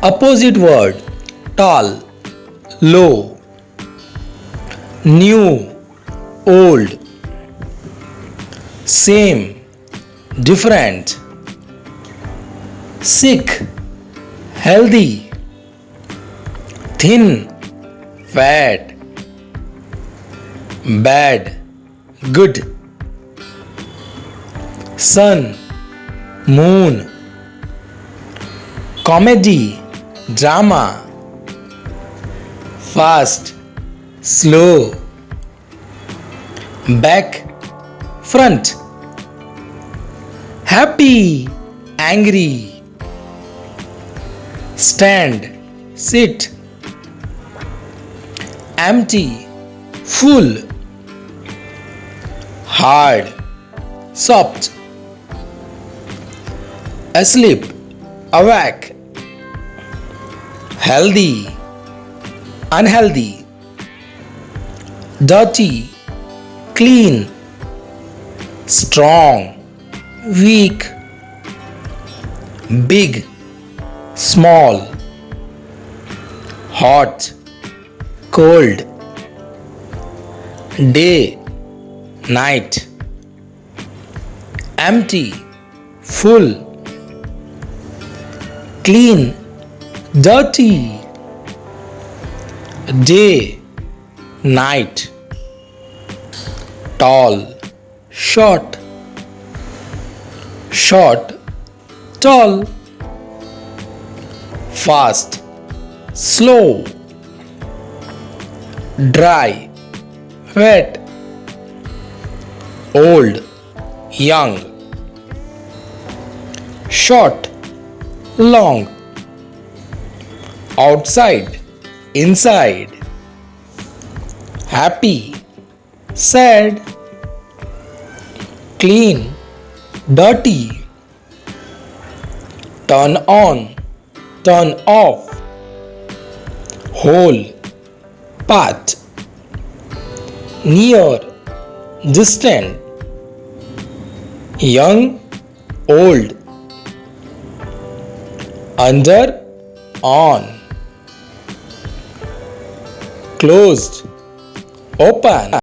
Opposite word tall, low, new, old, same, different, sick, healthy, thin, fat, bad, good, sun, moon, comedy, drama, fast, slow, back, front, happy, angry, stand, sit, empty, full, hard, soft, asleep, awake, healthy, unhealthy, dirty, clean, strong, weak, big, small, hot, cold, day, night, empty, full, clean, dirty, day, night, tall, short, short, tall, fast, slow, dry, wet, old, young, short, long, outside, inside, happy, sad, clean, dirty, turn on, turn off, whole, part, near, distant, young, old, under, on, closed, open.